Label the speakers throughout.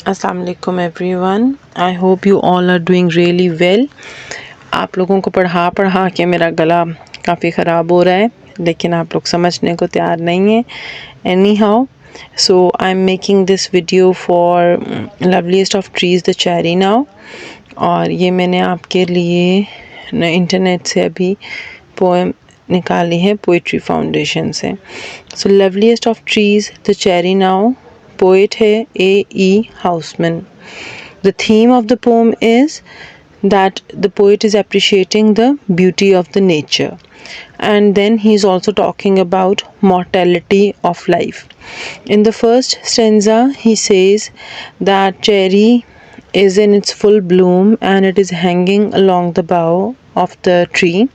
Speaker 1: अस्सलाम वालेकुम everyone, I hope you all are doing really well. आप लोगों को पढ़ा पढ़ा के मेरा गला काफ़ी ख़राब हो रहा है, लेकिन आप लोग समझने को तैयार नहीं हैं। Any how, so I am making this video for loveliest of trees the cherry now. और ये मैंने आपके लिए इंटरनेट से अभी पोएम निकाली है पोइट्री फाउंडेशन से। So loveliest of trees the cherry now, poet है A.E. Housman. The theme of the poem is that the poet is appreciating the beauty of the nature, and then he is also talking about mortality of life. In the first stanza he says that cherry is in its full bloom and it is hanging along the bough of the tree.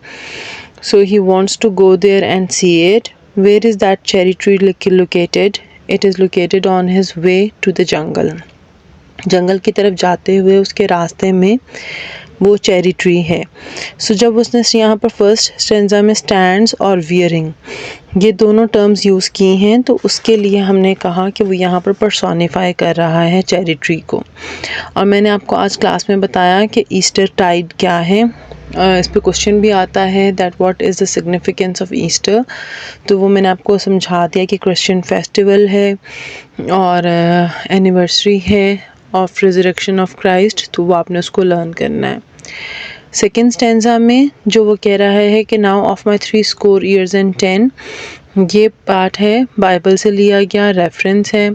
Speaker 1: So he wants to go there and see it. Where is that cherry tree located? It is located on his way to the jungle. जंगल की तरफ जाते हुए उसके रास्ते में वो cherry tree है। सो जब उसने यहाँ पर फर्स्ट स्टेंजा में स्टैंड्स और वियरिंग ये दोनों टर्म्स यूज़ की हैं, तो उसके लिए हमने कहा कि वो यहाँ पर पर्सोनिफाई कर रहा है चेरी ट्री को। और मैंने आपको आज क्लास में बताया कि ईस्टर टाइड क्या है। इस पे क्वेश्चन भी आता है that what is the significance of Easter, तो वो मैंने आपको समझा दिया कि क्रिश्चियन फेस्टिवल है और एनिवर्सरी है ऑफ रिजरेक्शन ऑफ क्राइस्ट, तो वो आपने उसको लर्न करना है। सेकेंड स्टेंजा में जो वो कह रहा है कि now of my 3 years and 10, ये पार्ट है बाइबल से लिया गया रेफरेंस है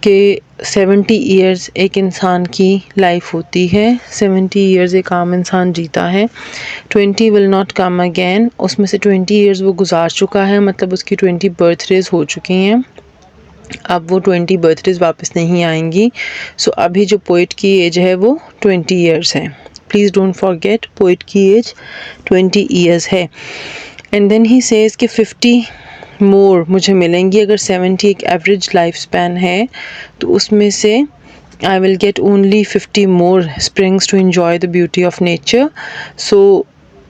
Speaker 1: कि 70 ईयर्स एक इंसान की लाइफ होती है, 70 ईयर्स एक आम इंसान जीता है, 20 विल नॉट कम अगेन। उसमें से 20 ईयर्स वो गुजार चुका है, मतलब उसकी 20 बर्थडेज हो चुकी हैं, अब वो 20 बर्थडेज वापस नहीं आएंगी। सो अभी जो पोइट की एज है वो 20 ईयर्स है। प्लीज़ डोंट फॉरगेट पोइट की एज 20 ईयर्स है। एंड देन ही सेज कि 50 मोर मुझे मिलेंगी। अगर 70 एक एवरेज लाइफ स्पैन है तो उसमें से I will get only 50 more springs to enjoy the beauty of nature. So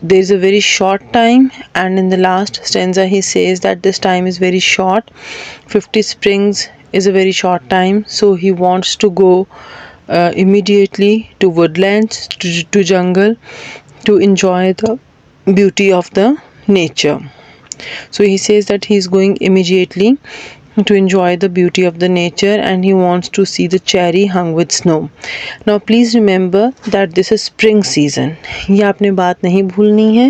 Speaker 1: there is a very short time, and in the last stanza he says that this time is very short. 50 springs is a very short time, so he wants to go immediately to woodlands, to jungle, to enjoy the beauty of the nature. So he says that he is going immediately to enjoy the beauty of the nature and he wants to see the cherry hung with snow. Now please remember that this is spring season. ये आपने बात नहीं भूलनी है।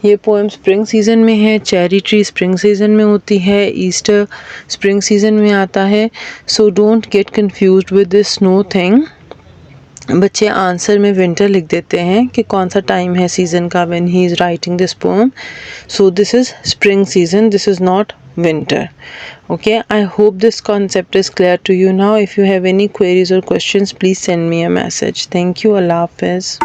Speaker 1: ये poem spring season में है, cherry tree spring season में होती है, ईस्टर स्प्रिंग सीज़न में आता है। So don't get confused with this snow thing. बच्चे आंसर में विंटर लिख देते हैं कि कौन सा टाइम है सीज़न का when he is writing this poem. So this is spring season, this is not winter. Okay, I hope this concept is clear to you now. If you have any queries or questions, please send me a message. Thank you. Allah Hafiz.